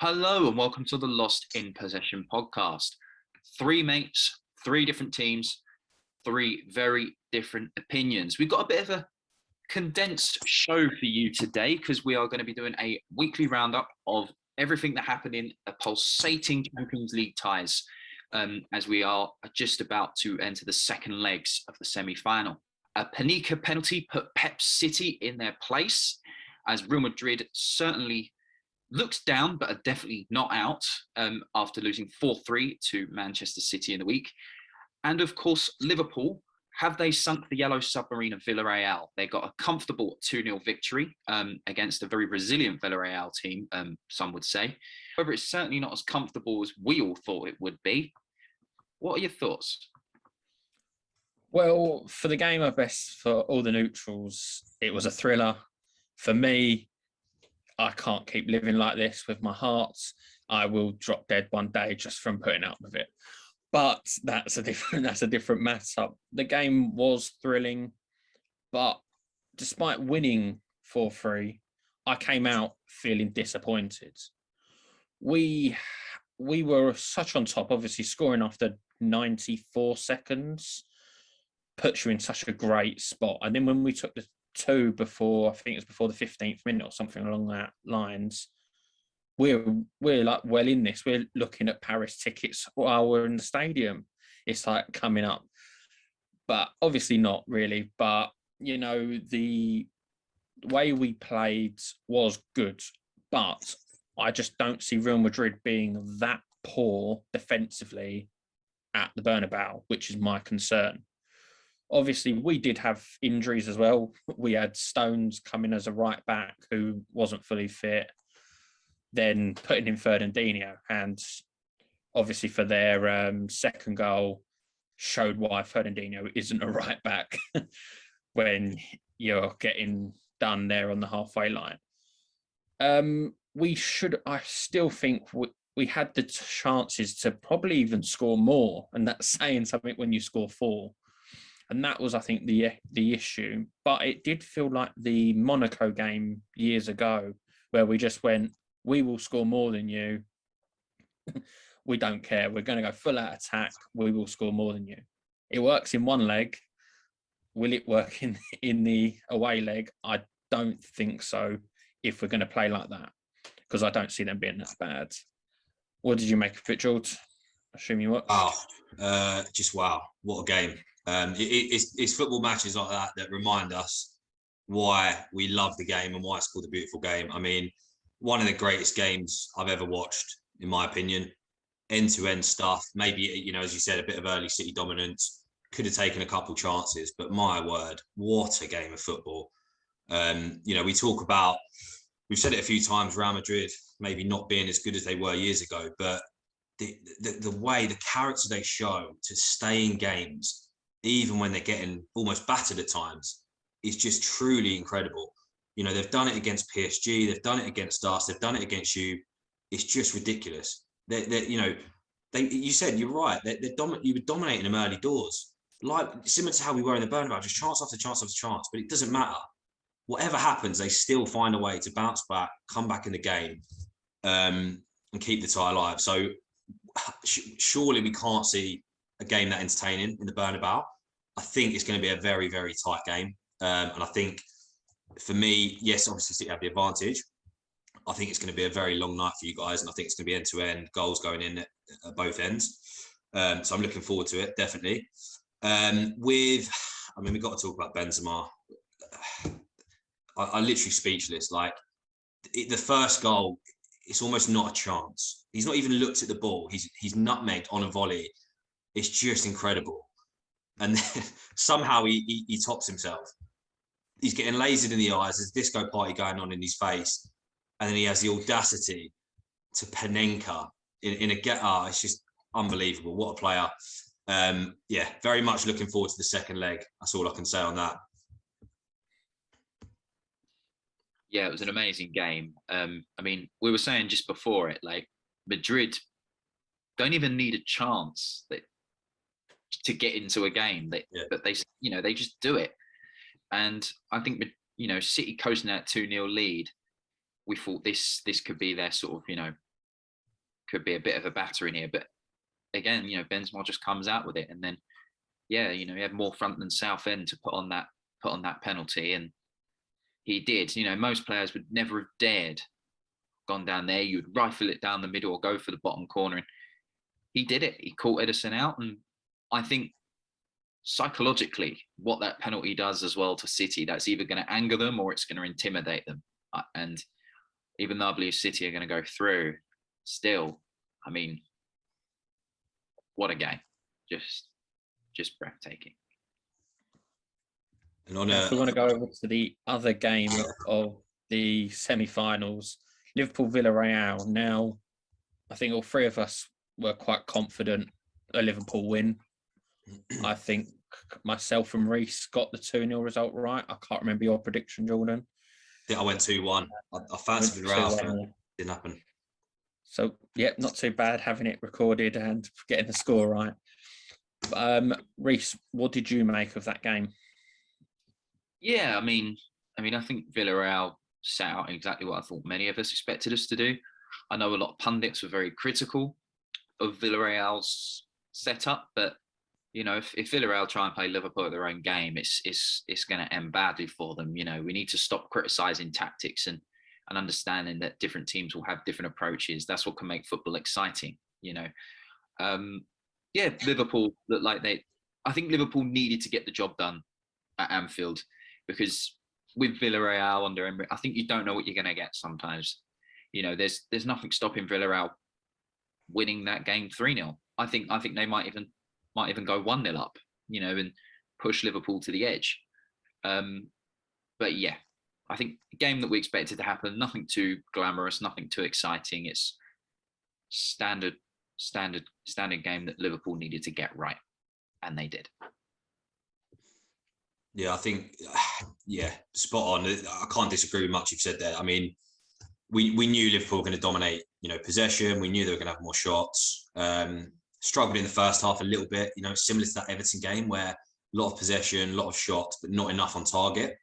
Hello and welcome to the Lost in Possession podcast. Three mates, three different teams, three very different opinions. We've got a bit of a condensed show for you today because we are going to be doing a weekly roundup of everything that happened in a pulsating Champions League ties as we are just about to enter the second legs of the semi-final. A Panenka penalty put Pep City in their place as Real Madrid certainly looks down, but are definitely not out after losing 4-3 to Manchester City in the week. And of course, Liverpool, have they sunk the yellow submarine of Villareal? They got a comfortable 2-0 victory against a very resilient Villareal team, some would say. However, it's certainly not as comfortable as we all thought it would be. What are your thoughts? Well, for the game, I guess for all the neutrals, it was a thriller. For me, I can't keep living like this with my heart. I will drop dead one day just from putting up with it. But that's a different matter. The game was thrilling, but despite winning 4-3, I came out feeling disappointed. We were such on top, obviously scoring after 94 seconds puts you in such a great spot. And then when we took the two before, I think it was before the 15th minute or something along that lines, we're like well in this. We're looking at Paris tickets while we're in the stadium. It's like coming up, but obviously not really. But you know, the way we played was good, but I just don't see Real Madrid being that poor defensively at the Bernabeu, which is my concern. Obviously, we did have injuries as well. We had Stones coming as a right back who wasn't fully fit, then putting in Fernandinho. And obviously for their second goal, showed why Fernandinho isn't a right back when you're getting done there on the halfway line. I still think we had the chances to probably even score more. And that's saying something when you score four. And that was, I think, the issue. But it did feel like the Monaco game years ago, where we just went, we will score more than you. We don't care. We're going to go full out attack. We will score more than you. It works in one leg. Will it work in the away leg? I don't think so if we're going to play like that, because I don't see them being that bad. What did you make of it, George? I assume you watched. Wow. Just wow. What a game. It's football matches like that remind us why we love the game and why it's called a beautiful game. I mean, one of the greatest games I've ever watched, in my opinion. End-to-end stuff. Maybe, you know, as you said, a bit of early City dominance. Could have taken a couple chances, but my word, what a game of football. You know, we've said it a few times, Real Madrid maybe not being as good as they were years ago, but the way, the character they show to stay in games, even when they're getting almost battered at times, is just truly incredible. You know, they've done it against PSG, they've done it against us, they've done it against you. It's just ridiculous. You said, you're right, you were dominating them early doors, like similar to how we were in the Bernabeu, just chance after chance after chance, but it doesn't matter. Whatever happens, they still find a way to bounce back, come back in the game, and keep the tie alive. So surely we can't see a game that entertaining in the Bernabeu. I think it's going to be a very, very tight game. And I think for me, yes, obviously City have the advantage. I think it's going to be a very long night for you guys. And I think it's going to be end-to-end goals going in at both ends. So I'm looking forward to it, definitely. We've got to talk about Benzema. I literally speechless. Like the first goal, it's almost not a chance. He's not even looked at the ball. He's nutmegged on a volley. It's just incredible. And then somehow he tops himself. He's getting lasered in the eyes. There's a disco party going on in his face. And then he has the audacity to Panenka in a get. It's just unbelievable. What a player. Yeah, very much looking forward to the second leg. That's all I can say on that. Yeah, it was an amazing game. I mean, we were saying just before it, like Madrid don't even need a chance to get into a game. But they just do it. And I think, City coasting that 2-0 lead, we thought this could be their sort of, could be a bit of a batter in here. But again, Benzema just comes out with it, and then he had more front than south end to put on that penalty, and he did. Most players would never have dared gone down there. You'd rifle it down the middle or go for the bottom corner, and he did it. He caught Ederson out, and I think psychologically what that penalty does as well to City, that's either going to anger them or it's going to intimidate them. And even though I believe City are going to go through, still, I mean, what a game. Just breathtaking. And if we want to go over to the other game of the semi-finals, Liverpool-Villareal. Now, I think all three of us were quite confident a Liverpool win. I think myself and Reece got the 2-0 result right. I can't remember your prediction, Jordan. I think I went 2-1. I fancied Villareal, but it didn't happen. So, yeah, not too bad having it recorded and getting the score right. Reece, what did you make of that game? Yeah, I mean, I think Villareal set out exactly what I thought many of us expected us to do. I know a lot of pundits were very critical of Villareal's setup, but if Villareal try and play Liverpool at their own game, it's going to end badly for them. We need to stop criticising tactics and understanding that different teams will have different approaches. That's what can make football exciting. Liverpool looked like I think Liverpool needed to get the job done at Anfield, because with Villareal under Emery, I think you don't know what you're going to get sometimes. There's nothing stopping Villareal winning that game 3-0. I think they might even go 1-0 up, and push Liverpool to the edge. But yeah, I think the game that we expected to happen, nothing too glamorous, nothing too exciting. It's standard game that Liverpool needed to get right, and they did. Yeah, I think, spot on. I can't disagree with much you've said there. I mean, we knew Liverpool were going to dominate, possession. We knew they were going to have more shots. Struggled in the first half a little bit, similar to that Everton game where a lot of possession, a lot of shots, but not enough on target.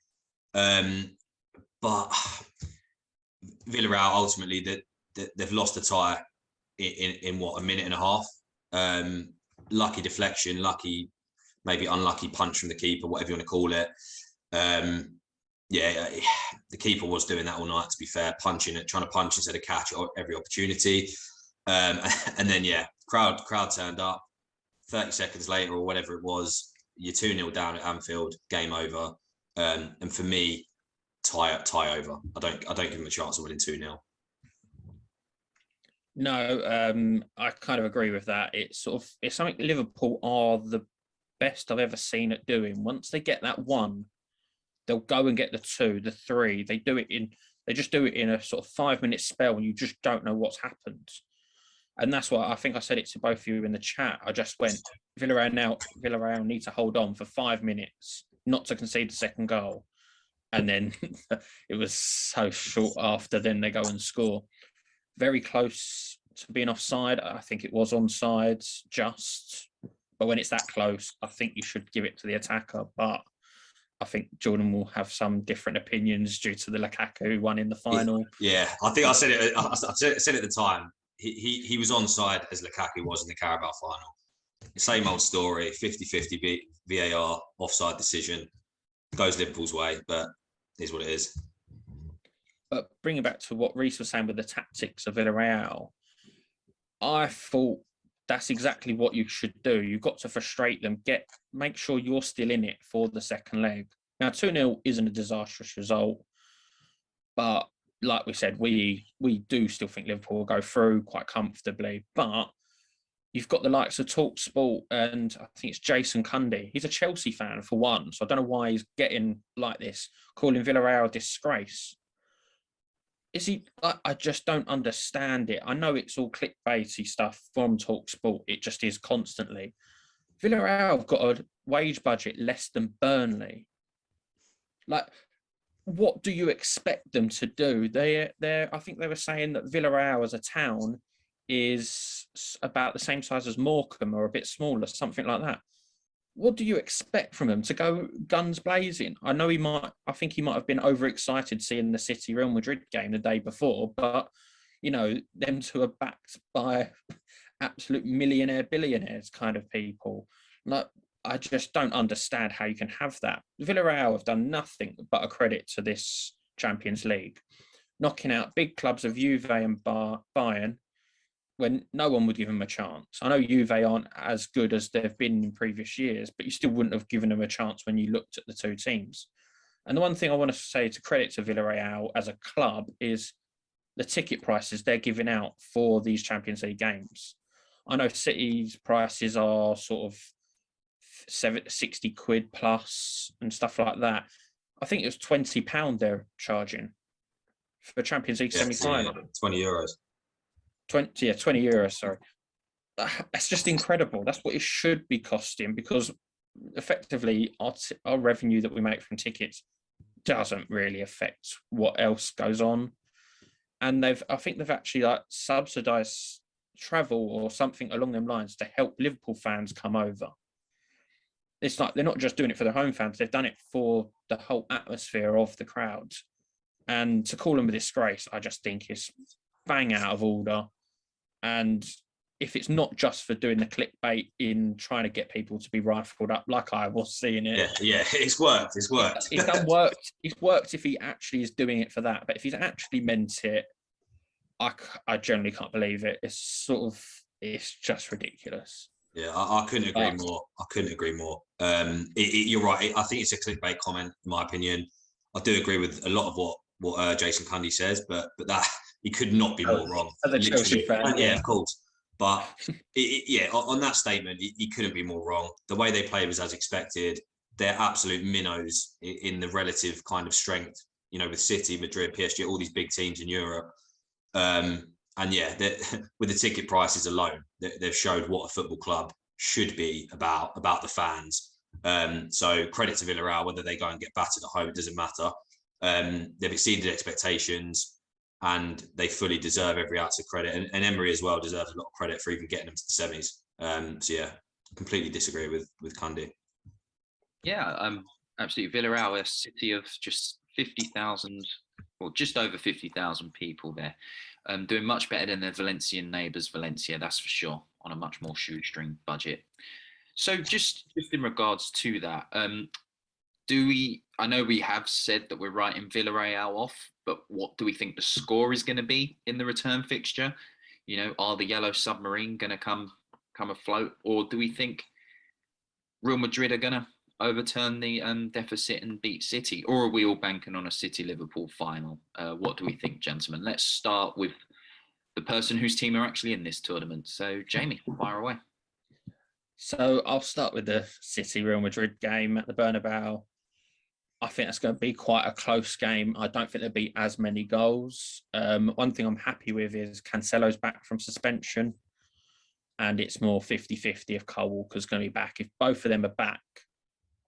But Villareal, ultimately, they've lost the tie in what, a minute and a half. Lucky deflection, maybe unlucky punch from the keeper, whatever you want to call it. The keeper was doing that all night, to be fair, trying to punch instead of catch at every opportunity. And then, crowd turned up. 30 seconds later or whatever it was, you're 2-0 down at Anfield, game over. And for me, tie over. I don't give them a chance of winning 2-0. No, I kind of agree with that. It's something Liverpool are the best I've ever seen at doing. Once they get that one, they'll go and get the 2, the 3. They just do it in a sort of 5-minute spell, and you just don't know what's happened. And that's why I think I said it to both of you in the chat. I just went, Villareal need to hold on for 5 minutes, not to concede the second goal. And then it was so short after, then they go and score. Very close to being offside. I think it was onside, just. But when it's that close, I think you should give it to the attacker. But I think Jordan will have some different opinions due to the Lukaku one in the final. Yeah, I think I said it. I said at the time. He was onside as Lukaku was in the Carabao final. Same old story. 50-50 VAR offside decision goes Liverpool's way, but it is what it is. But bringing back to what Reece was saying with the tactics of Villareal, I thought that's exactly what you should do. You've got to frustrate them, make sure you're still in it for the second leg. Now, 2-0 isn't a disastrous result, but like we said, we do still think Liverpool will go through quite comfortably. But you've got the likes of TalkSport, and I think it's Jason Cundy. He's a Chelsea fan for one, so I don't know why he's getting like this, calling Villareal a disgrace. Is he? I just don't understand it. I know it's all clickbaity stuff from TalkSport. It just is constantly. Villareal have got a wage budget less than Burnley. What do you expect them to do? I think they were saying that Villareal as a town is about the same size as Morecambe or a bit smaller, something like that. What do you expect from him? To go guns blazing? I think he might have been overexcited seeing the City Real Madrid game the day before, but them two are backed by absolute billionaires kind of people. Like, I just don't understand how you can have that. Villareal have done nothing but a credit to this Champions League, knocking out big clubs of Juve and Bayern when no one would give them a chance. I know Juve aren't as good as they've been in previous years, but you still wouldn't have given them a chance when you looked at the two teams. And the one thing I want to say to credit to Villareal as a club is the ticket prices they're giving out for these Champions League games. I know City's prices are sort of 60 quid plus and stuff like that. I think it was £20 they're charging for Champions League semi-final. 20 euros. 20 euros, sorry. That's just incredible. That's what it should be costing, because effectively our revenue that we make from tickets doesn't really affect what else goes on. And I think they've actually like subsidized travel or something along them lines to help Liverpool fans come over. It's like they're not just doing it for their home fans, they've done it for the whole atmosphere of the crowd. And to call them a disgrace, I just think is bang out of order. And if it's not just for doing the clickbait in trying to get people to be rifled up, like I was seeing it. Yeah, it's worked. It's worked. It's worked if he actually is doing it for that. But if he's actually meant it, I generally can't believe it. It's just ridiculous. Yeah, I couldn't agree more. You're right. I think it's a clickbait comment, in my opinion. I do agree with a lot of what Jason Cundy says, but that he could not be more wrong. As a Chelsea fan, yeah, of course. But on that statement, he couldn't be more wrong. The way they played was as expected. They're absolute minnows in the relative kind of strength, with City, Madrid, PSG, all these big teams in Europe. And yeah, with the ticket prices alone, they've showed what a football club should be about the fans. So credit to Villareal, whether they go and get battered at home, it doesn't matter. They've exceeded expectations, and they fully deserve every ounce of credit. And Emery as well deserves a lot of credit for even getting them to the semis. So yeah, completely disagree with Cundy. Yeah, absolutely. Villareal, a city of just 50,000, or just over 50,000 people there, doing much better than their Valencian neighbours, Valencia, that's for sure, on a much more shoestring budget. So just in regards to that, I know we have said that we're writing Villareal off, but what do we think the score is going to be in the return fixture? Are the yellow submarine going to come afloat, or do we think Real Madrid are going to overturn the deficit and beat City, or are we all banking on a City-Liverpool final? What do we think, gentlemen? Let's start with the person whose team are actually in this tournament. So, Jamie, fire away. So I'll start with the City-Real Madrid game at the Bernabeu. I think that's going to be quite a close game. I don't think there'll be as many goals. One thing I'm happy with is Cancelo's back from suspension, and it's more 50-50 if Kyle Walker's going to be back. If both of them are back,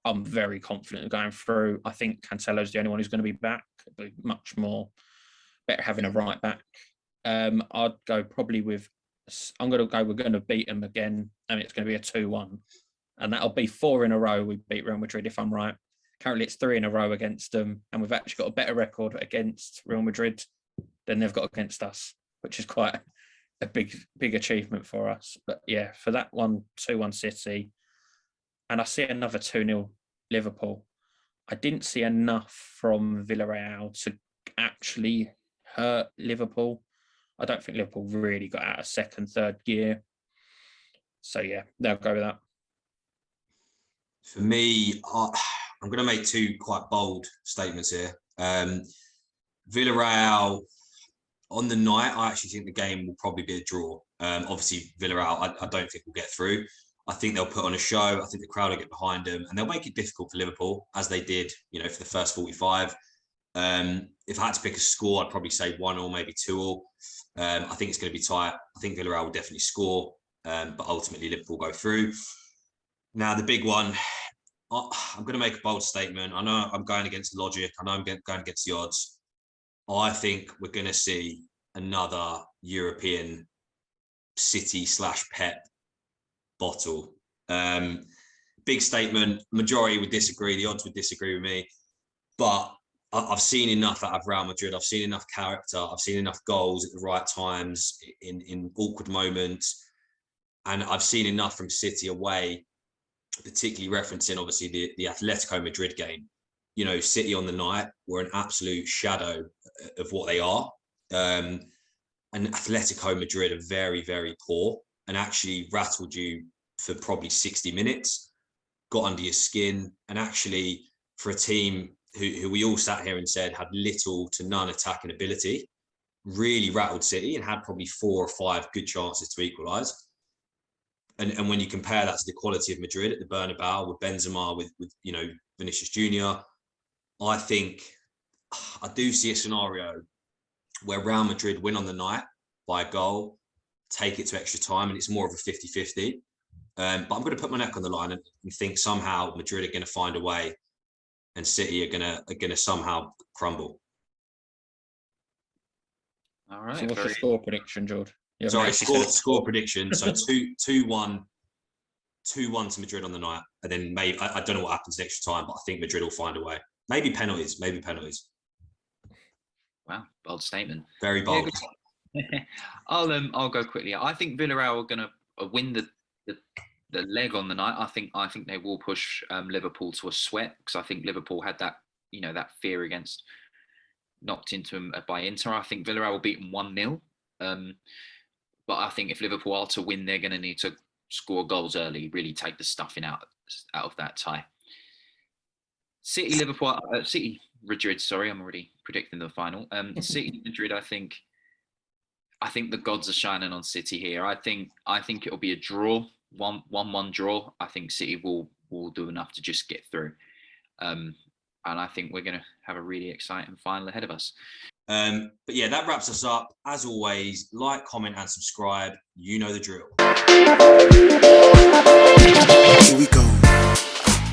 I'm very confident of going through. I think Cancelo's the only one who's going to be back. It'll be much more better having a right back. I'd go probably with, we're going to beat them again, and it's going to be a 2-1. And that'll be 4 in a row we beat Real Madrid, if I'm right. Currently, it's 3 in a row against them, and we've actually got a better record against Real Madrid than they've got against us, which is quite a big achievement for us. But yeah, for that one, 2-1 City. And I see another 2-0 Liverpool. I didn't see enough from Villareal to actually hurt Liverpool. I don't think Liverpool really got out of second, third gear. So yeah, they'll go with that. For me, I'm going to make 2 quite bold statements here. Villareal, on the night, I actually think the game will probably be a draw. Obviously, Villareal, I don't think will get through. I think they'll put on a show. I think the crowd will get behind them, and they'll make it difficult for Liverpool, as they did, for the first 45. If I had to pick a score, I'd probably say 1-1, maybe 2-2. I think it's going to be tight. I think Villareal will definitely score, but ultimately Liverpool go through. Now, the big one, I'm going to make a bold statement. I know I'm going against logic. I know I'm going against the odds. I think we're going to see another European City/Pep bottle. Big statement. Majority would disagree. The odds would disagree with me. But I've seen enough out of Real Madrid. I've seen enough character. I've seen enough goals at the right times in awkward moments. And I've seen enough from City away, particularly referencing, obviously, the Atletico Madrid game. You know, City on the night were an absolute shadow of what they are. And Atletico Madrid are very, very poor and actually rattled you for probably 60 minutes, got under your skin. And actually, for a team who we all sat here and said had little to none attacking ability, really rattled City and had probably 4 or 5 good chances to equalise. And when you compare that to the quality of Madrid at the Bernabeu with Benzema, with you know, Vinicius Junior, I think I do see a scenario where Real Madrid win on the night by a goal, take it to extra time, and it's more of a 50-50. But I'm going to put my neck on the line and think somehow Madrid are going to find a way, and City are going to somehow crumble. All right. So what's your score prediction, George? Sorry, score prediction. So 2-1 to Madrid on the night, and then maybe I don't know what happens next time, but I think Madrid will find a way. Maybe penalties. Wow, bold statement. Very bold. Yeah, I'll go quickly. I think Villareal are going to win the leg on the night. I think they will push Liverpool to a sweat, because I think Liverpool had that, you know, that fear against, knocked into them by Inter. I think Villareal will beat them 1-0. But I think if Liverpool are to win, they're going to need to score goals early, really take the stuffing out of that tie. City Madrid. Sorry, I'm already predicting the final. City Madrid. I think the gods are shining on City here. I think it'll be a draw, 1-1 draw. I think City will do enough to just get through. And I think we're going to have a really exciting final ahead of us. But yeah, that wraps us up. As always, like, comment, and subscribe. You know the drill.